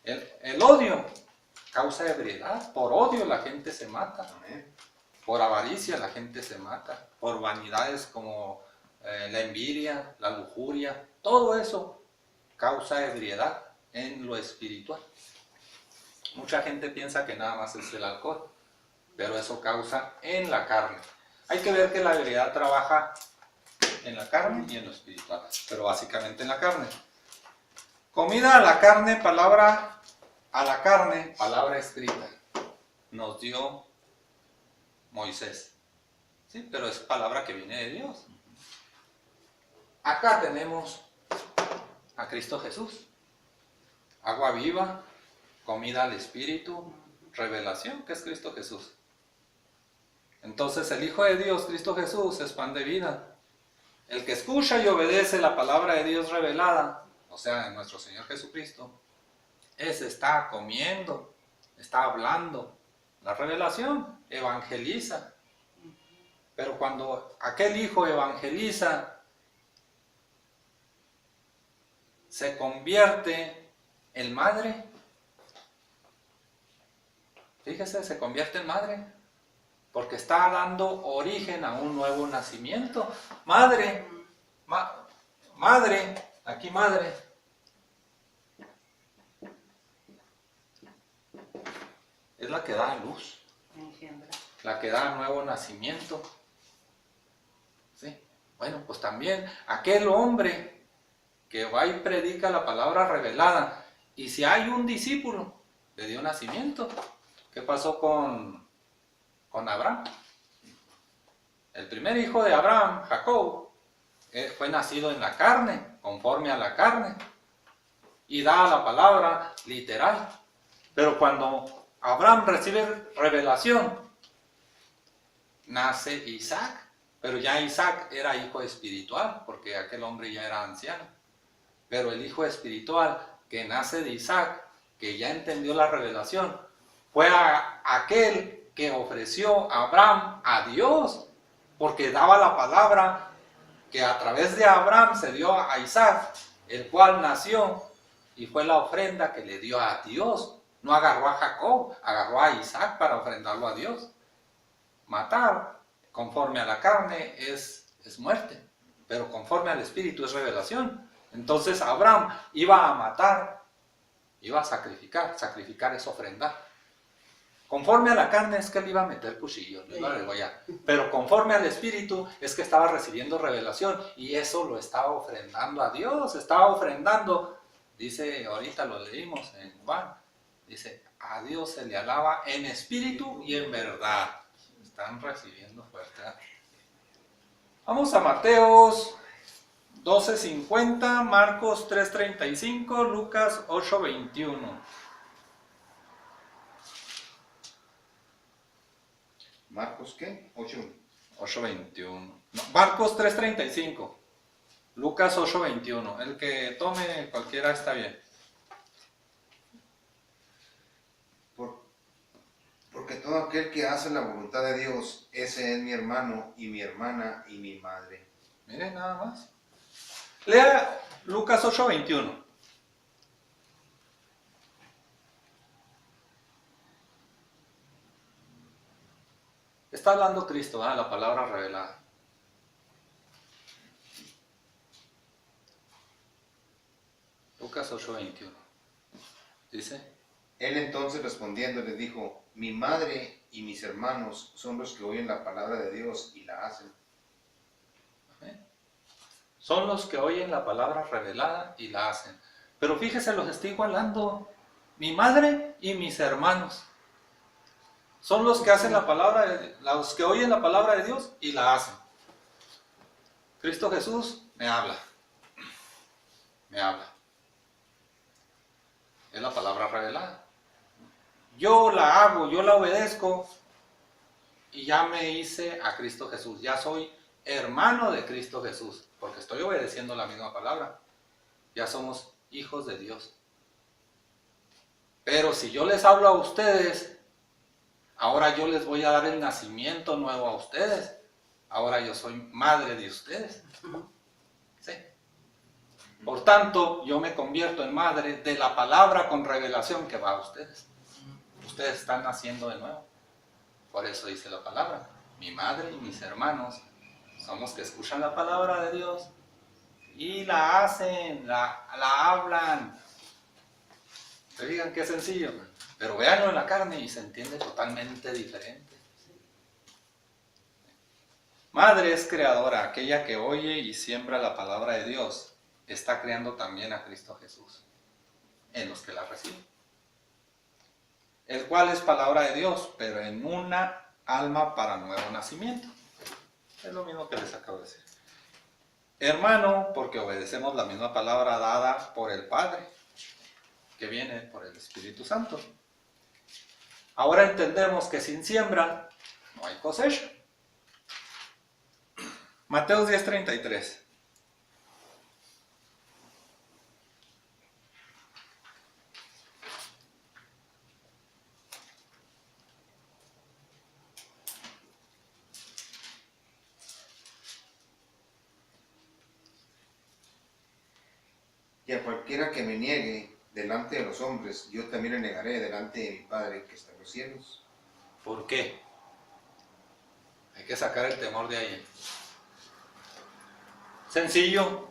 El odio causa ebriedad. Por odio la gente se mata. Por avaricia la gente se mata. Por vanidades como la envidia, la lujuria. Todo eso causa ebriedad en lo espiritual. Mucha gente piensa que nada más es el alcohol, pero eso causa en la carne. Hay que ver que la ebriedad trabaja en la carne y en lo espiritual, pero básicamente en la carne. Comida a la carne, palabra a la carne, palabra escrita. Nos dio Moisés. Sí, pero es palabra que viene de Dios. Acá tenemos a Cristo Jesús. Agua viva, comida al Espíritu, revelación, que es Cristo Jesús. Entonces el Hijo de Dios, Cristo Jesús, es pan de vida. El que escucha y obedece la palabra de Dios revelada, o sea, en nuestro Señor Jesucristo, ese está comiendo, está hablando. La revelación evangeliza. Pero cuando aquel hijo evangeliza, se convierte en madre. Fíjese, se convierte en madre. Porque está dando origen a un nuevo nacimiento. Madre, madre, aquí madre. Es la que da a luz. La que da nuevo nacimiento. ¿Sí? Bueno, pues también aquel hombre que va y predica la palabra revelada. Y si hay un discípulo, le dio nacimiento. ¿Qué pasó con Abraham? El primer hijo de Abraham, Jacob, fue nacido en la carne, conforme a la carne, y da la palabra literal. Pero cuando Abraham recibe revelación, nace Isaac, pero ya Isaac era hijo espiritual, porque aquel hombre ya era anciano. Pero el hijo espiritual que nace de Isaac, que ya entendió la revelación, fue aquel que ofreció a Abraham a Dios, porque daba la palabra que a través de Abraham se dio a Isaac, el cual nació y fue la ofrenda que le dio a Dios. No agarró a Jacob, agarró a Isaac para ofrendarlo a Dios. Matar conforme a la carne es muerte, pero conforme al espíritu es revelación. Entonces Abraham iba a matar, iba a sacrificar es ofrendar. Conforme a la carne es que él iba a meter cuchillos, lo iba a degollar. Pero conforme al espíritu es que estaba recibiendo revelación y eso lo estaba ofrendando a Dios, estaba ofrendando, dice, ahorita lo leímos en Juan, dice, a Dios se le alaba en espíritu y en verdad. Están recibiendo fuerte. Vamos a Mateos 12:50, Marcos 3:35, Lucas 8:21. ¿Marcos qué? 8:21. No, Marcos 3:35. Lucas 8:21. El que tome cualquiera está bien. Porque todo aquel que hace la voluntad de Dios, ese es mi hermano y mi hermana y mi madre. Miren nada más. Lea Lucas 8:21. Está hablando Cristo, la palabra revelada. Lucas 8:21. Dice: Él entonces respondiendo les dijo, mi madre y mis hermanos son los que oyen la palabra de Dios y la hacen. Son los que oyen la palabra revelada y la hacen. Pero fíjese, los estoy igualando. Mi madre y mis hermanos son los que hacen la palabra, los que oyen la palabra de Dios y la hacen. Cristo Jesús me habla. Me habla. Es la palabra revelada. Yo la hago, yo la obedezco y ya me hice a Cristo Jesús. Ya soy hermano de Cristo Jesús, porque estoy obedeciendo la misma palabra. Ya somos hijos de Dios. Pero si yo les hablo a ustedes, ahora yo les voy a dar el nacimiento nuevo a ustedes. Ahora yo soy madre de ustedes. ¿Sí? Por tanto, yo me convierto en madre de la palabra con revelación que va a ustedes. Ustedes están naciendo de nuevo. Por eso dice la palabra. Mi madre y mis hermanos son los que escuchan la palabra de Dios y la hacen, la hablan. Se digan qué sencillo, pero véanlo en la carne y se entiende totalmente diferente. Madre es creadora, aquella que oye y siembra la palabra de Dios, está creando también a Cristo Jesús en los que la reciben. El cual es palabra de Dios, pero en una alma para nuevo nacimiento. Es lo mismo que les acabo de decir. Hermano, porque obedecemos la misma palabra dada por el Padre, que viene por el Espíritu Santo. Ahora entendemos que sin siembra no hay cosecha. Mateo 10:33. Y a cualquiera que me niegue delante de los hombres, yo también le negaré delante de mi Padre que está en los cielos. ¿Por qué? Hay que sacar el temor de ahí. Sencillo.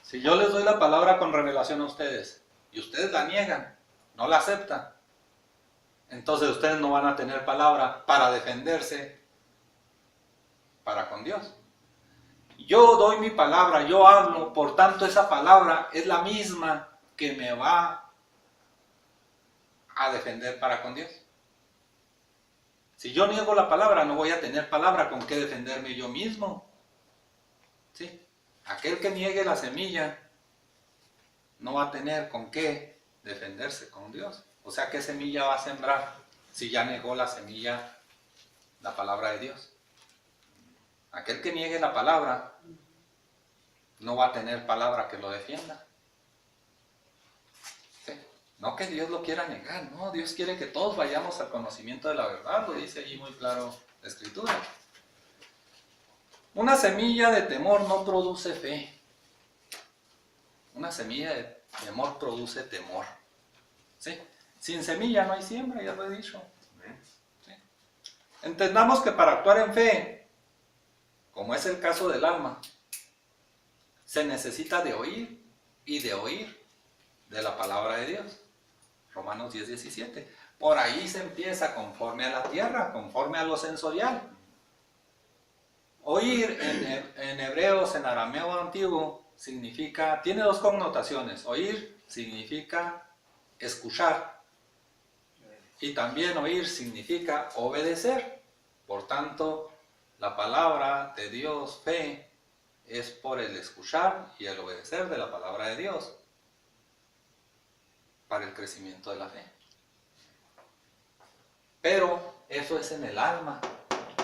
Si yo les doy la palabra con revelación a ustedes y ustedes la niegan, no la aceptan, entonces ustedes no van a tener palabra para defenderse para con Dios. Yo doy mi palabra, yo hablo, por tanto esa palabra es la misma que me va a defender para con Dios. Si yo niego la palabra, no voy a tener palabra con qué defenderme yo mismo. ¿sí? Aquel que niegue la semilla no va a tener con qué defenderse con Dios. O sea, ¿qué semilla va a sembrar si ya negó la semilla, la palabra de Dios? Aquel que niegue la palabra no va a tener palabra que lo defienda. ¿Sí? No que Dios lo quiera negar, no, Dios quiere que todos vayamos al conocimiento de la verdad, lo dice allí muy claro la Escritura. Una semilla de temor no produce fe. Una semilla de temor produce temor. ¿Sí? Sin semilla no hay siembra, ya lo he dicho. ¿Sí? Entendamos que para actuar en fe, como es el caso del alma, se necesita de oír y de oír de la palabra de Dios. Romanos 10:17. Por ahí se empieza conforme a la tierra, conforme a lo sensorial. Oír en hebreos, en arameo antiguo, significa, tiene dos connotaciones. Oír significa escuchar y también oír significa obedecer. Por tanto, la palabra de Dios, fe, es por el escuchar y el obedecer de la palabra de Dios para el crecimiento de la fe. Pero eso es en el alma,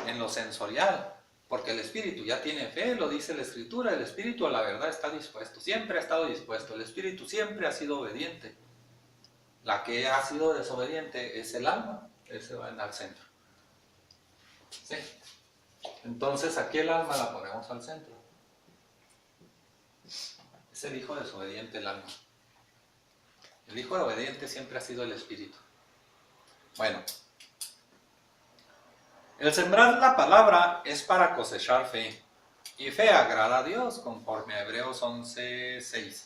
en lo sensorial. Porque el espíritu ya tiene fe, lo dice la Escritura, el espíritu a la verdad está dispuesto, siempre ha estado dispuesto, el espíritu siempre ha sido obediente. La que ha sido desobediente es el alma, ese va al centro. ¿Sí? Entonces aquí el alma la ponemos al centro. Es el hijo desobediente el alma. El hijo obediente siempre ha sido el espíritu. Bueno. El sembrar la palabra es para cosechar fe, y fe agrada a Dios, conforme a Hebreos 11:6.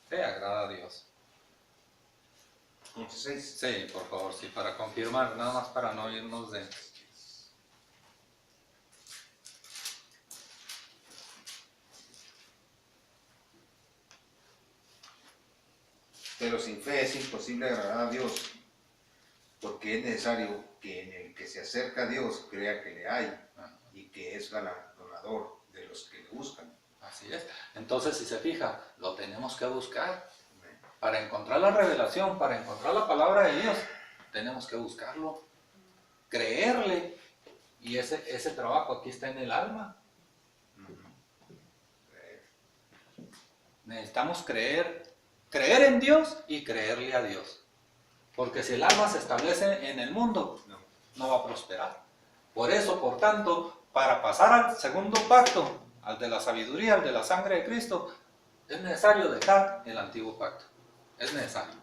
Fe agrada a Dios. 11:6. Sí, por favor, sí, para confirmar, nada más para no irnos de... Pero sin fe es imposible agradar a Dios, porque es necesario que en el que se acerca a Dios crea que le hay y que es galardonador de los que le buscan. Así es. Entonces, si se fija, lo tenemos que buscar. Para encontrar la revelación, para encontrar la palabra de Dios, tenemos que buscarlo, creerle. Y ese trabajo aquí está en el alma. Necesitamos creer en Dios y creerle a Dios. Porque si el alma se establece en el mundo, no va a prosperar. Por eso, por tanto, para pasar al segundo pacto, al de la sabiduría, al de la sangre de Cristo, es necesario dejar el antiguo pacto. Es necesario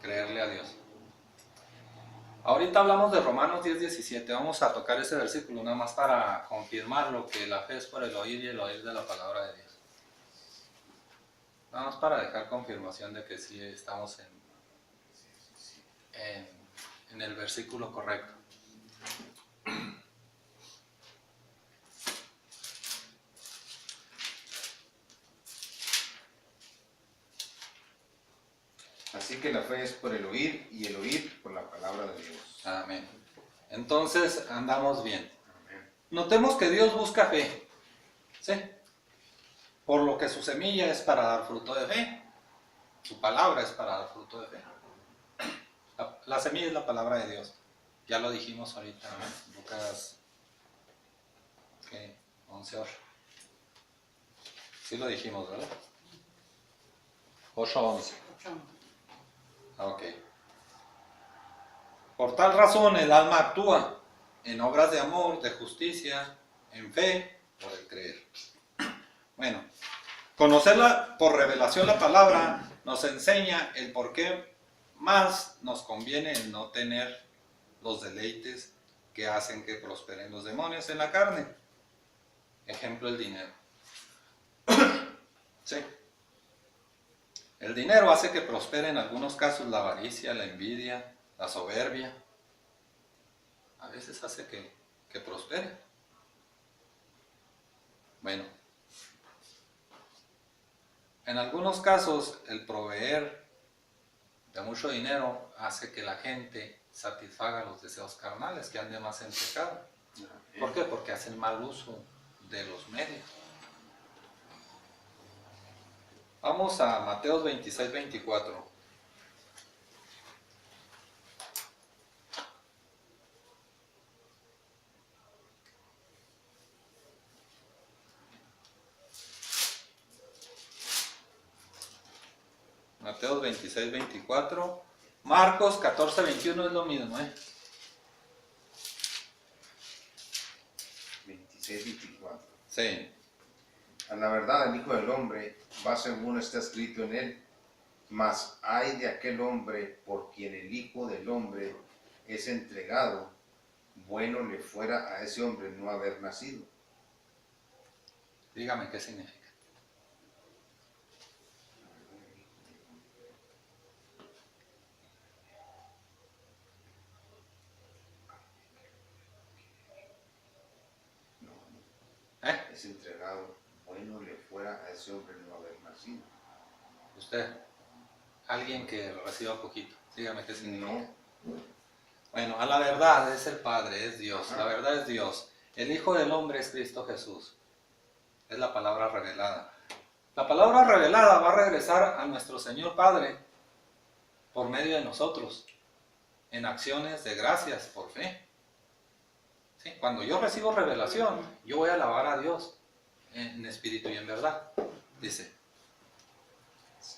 creerle a Dios. Ahorita hablamos de Romanos 10:17. Vamos a tocar ese versículo nada más para confirmar lo que la fe es por el oír y el oír de la palabra de Dios. Nada más para dejar confirmación de que sí estamos en el versículo correcto. Así que la fe es por el oír y el oír por la palabra de Dios. Amén. Entonces andamos bien. Amén. Notemos que Dios busca fe. ¿Sí? Por lo que su semilla es para dar fruto de fe. Su palabra es para dar fruto de fe. La semilla es la palabra de Dios. Ya lo dijimos ahorita, ¿no? Lucas 11:8. Sí lo dijimos, ¿verdad? 8:11. Ok. Por tal razón el alma actúa en obras de amor, de justicia, en fe, por el creer. Bueno, conocerla por revelación la palabra nos enseña el por qué más nos conviene el no tener los deleites que hacen que prosperen los demonios en la carne. Ejemplo, el dinero. Sí. El dinero hace que prospere en algunos casos la avaricia, la envidia, la soberbia. A veces hace que prospere. Bueno, en algunos casos el proveer de mucho dinero hace que la gente satisfaga los deseos carnales, que ande más en pecado. ¿Por qué? Porque hacen mal uso de los medios. Vamos a Mateo 26, 24. Mateo 26, 24. Marcos 14, 21 es lo mismo, 26, 24. Sí. A la verdad, el Hijo del Hombre va según está escrito en él, mas hay de aquel hombre por quien el Hijo del Hombre es entregado, bueno le fuera a ese hombre no haber nacido. Dígame qué significa. Es entregado, bueno le fuera a ese hombre no haber nacido. Usted, alguien que reciba poquito, dígame qué significa. No. Bueno, a la verdad es el Padre, es Dios, la verdad es Dios. El Hijo del Hombre es Cristo Jesús. Es la palabra revelada. La palabra revelada va a regresar a nuestro Señor Padre por medio de nosotros, en acciones de gracias por fe. ¿Sí? Cuando yo recibo revelación, yo voy a alabar a Dios en espíritu y en verdad. Dice,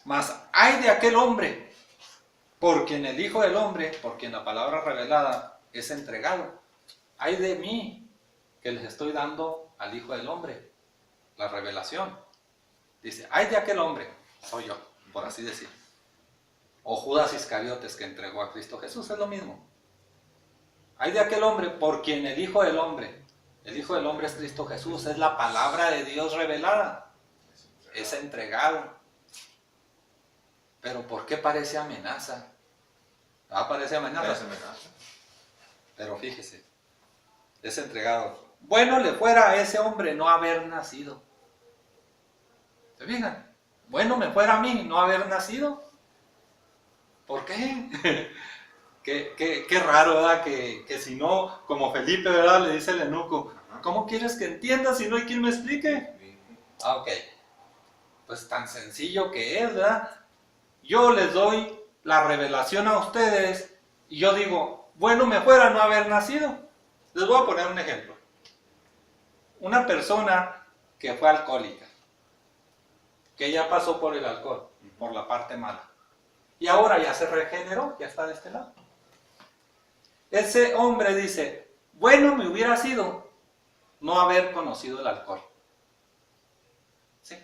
mas hay de aquel hombre por quien el Hijo del Hombre, por quien la palabra revelada es entregado. Hay de mí que les estoy dando al Hijo del Hombre la revelación. Dice, hay de aquel hombre, soy yo, por así decir. O Judas Iscariotes que entregó a Cristo Jesús, es lo mismo. Hay de aquel hombre por quien el Hijo del Hombre es Cristo Jesús, es la palabra de Dios revelada, es entregado. Pero ¿por qué parece amenaza? Parece amenaza. Pero fíjese, es entregado. Bueno le fuera a ese hombre no haber nacido. ¿Se fijan? Bueno me fuera a mí no haber nacido. ¿Por qué? Qué raro, ¿verdad? Que si no, como Felipe, ¿verdad? Le dice el eunuco, ¿cómo quieres que entienda si no hay quien me explique? Ok. Pues tan sencillo que es, ¿verdad? Yo les doy la revelación a ustedes y yo digo, bueno me fuera no haber nacido. Les voy a poner un ejemplo. Una persona que fue alcohólica, que ya pasó por el alcohol, por la parte mala, y ahora ya se regeneró, ya está de este lado. Ese hombre dice, bueno me hubiera sido no haber conocido el alcohol. ¿Sí?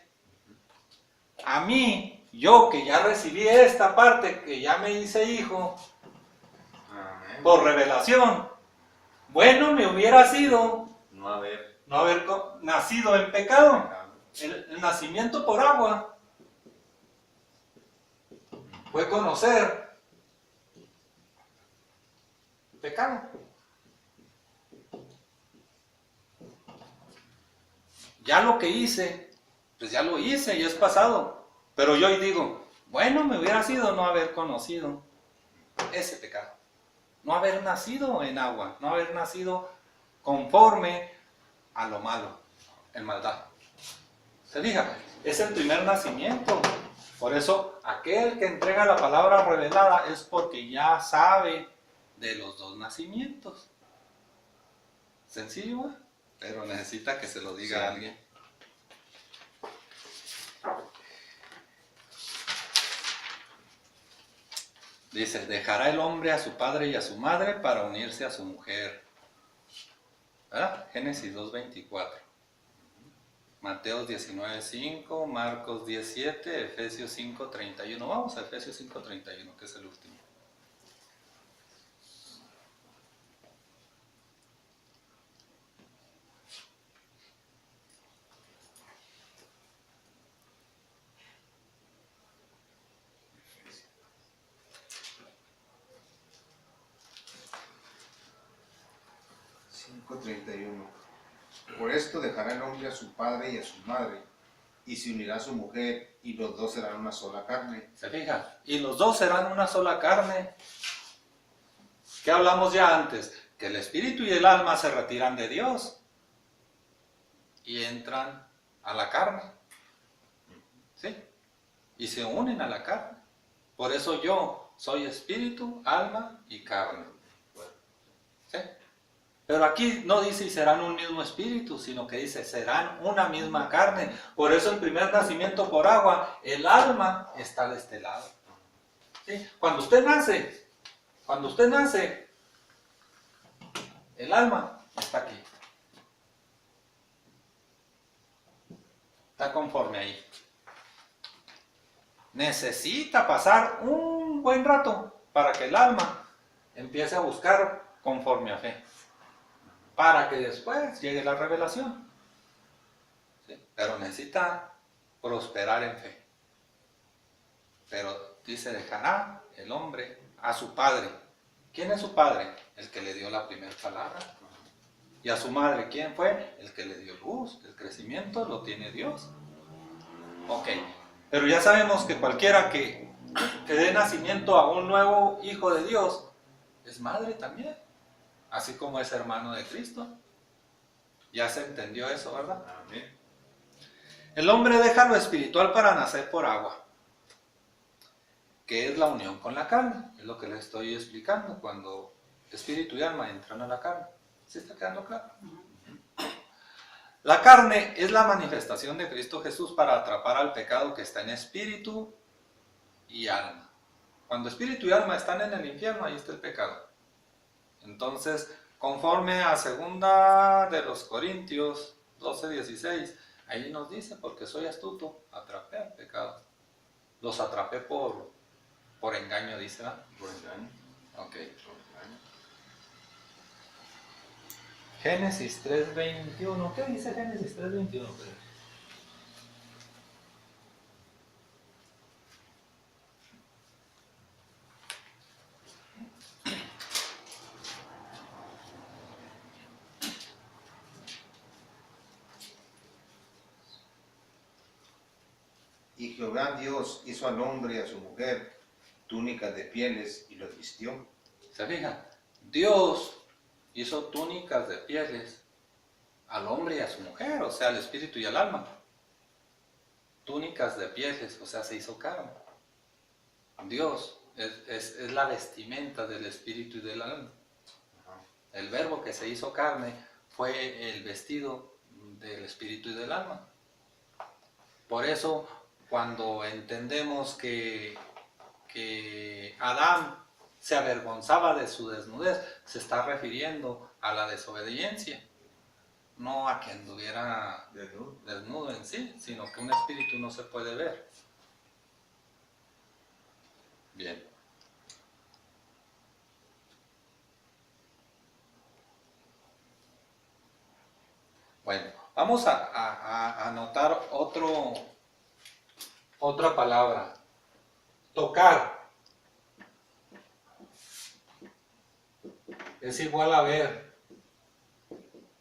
A mí, yo que ya recibí esta parte, que ya me hice hijo, por revelación, bueno me hubiera sido no haber nacido en pecado. El nacimiento por agua fue conocer el pecado. Ya lo que hice, pues ya lo hice, ya es pasado. Pero yo hoy digo, bueno me hubiera sido no haber conocido ese pecado. No haber nacido en agua, no haber nacido conforme a lo malo, en maldad. ¿Se fija? Es el primer nacimiento. Por eso, aquel que entrega la palabra revelada es porque ya sabe de los dos nacimientos. Sencillo, ¿eh? Pero necesita que se lo diga a alguien. Dice, dejará el hombre a su padre y a su madre para unirse a su mujer. ¿Verdad? Génesis 2:24. Mateo 19:5, Marcos 10:7, Efesios 5:31. Vamos a Efesios 5:31, que es el último. Por esto dejará el hombre a su padre y a su madre, y se unirá a su mujer, y los dos serán una sola carne. ¿Se fija? Y los dos serán una sola carne. ¿Qué hablamos ya antes? Que el espíritu y el alma se retiran de Dios. y entran a la carne. ¿Sí? Y se unen a la carne. Por eso yo soy espíritu, alma y carne. ¿Sí? Pero aquí no dice y serán un mismo espíritu, sino que dice serán una misma carne. Por eso el primer nacimiento por agua, el alma está de este lado. ¿Sí? Cuando usted nace, el alma está aquí. Está conforme ahí. Necesita pasar un buen rato para que el alma empiece a buscar conforme a fe. Para que después llegue la revelación. ¿Sí? Pero necesita prosperar en fe. Pero dice, dejará el hombre a su padre. ¿Quién es su padre? El que le dio la primera palabra. Y a su madre, ¿quién fue? El que le dio luz. El crecimiento lo tiene Dios. Ok. Pero ya sabemos que cualquiera que dé nacimiento a un nuevo hijo de Dios es madre también. Así como es hermano de Cristo. Ya se entendió eso, ¿verdad? Amén. El hombre deja lo espiritual para nacer por agua, que es la unión con la carne. Es lo que le estoy explicando cuando espíritu y alma entran a la carne. ¿Sí está quedando claro? La carne es la manifestación de Cristo Jesús para atrapar al pecado que está en espíritu y alma. Cuando espíritu y alma están en el infierno, ahí está el pecado. Entonces, conforme a 2 de los Corintios 12:16, ahí nos dice, porque soy astuto, atrapé al pecado. Los atrapé por engaño, dice, ¿verdad? Por engaño. Ok. Por engaño. Génesis 3:21. ¿Qué dice Génesis 3:21? Y Jehová Dios hizo al hombre y a su mujer túnicas de pieles y los vistió. ¿Se fijan? Dios hizo túnicas de pieles al hombre y a su mujer, o sea, al espíritu y al alma. Túnicas de pieles, o sea, se hizo carne. Dios es la vestimenta del espíritu y del alma. El verbo que se hizo carne fue el vestido del espíritu y del alma. Por eso, cuando entendemos que Adán se avergonzaba de su desnudez, se está refiriendo a la desobediencia, no a que anduviera desnudo en sí, sino que un espíritu no se puede ver. Bien. Bueno, vamos a anotar otra palabra. Tocar. Es igual a ver.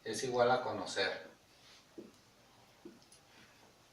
Es igual a conocer.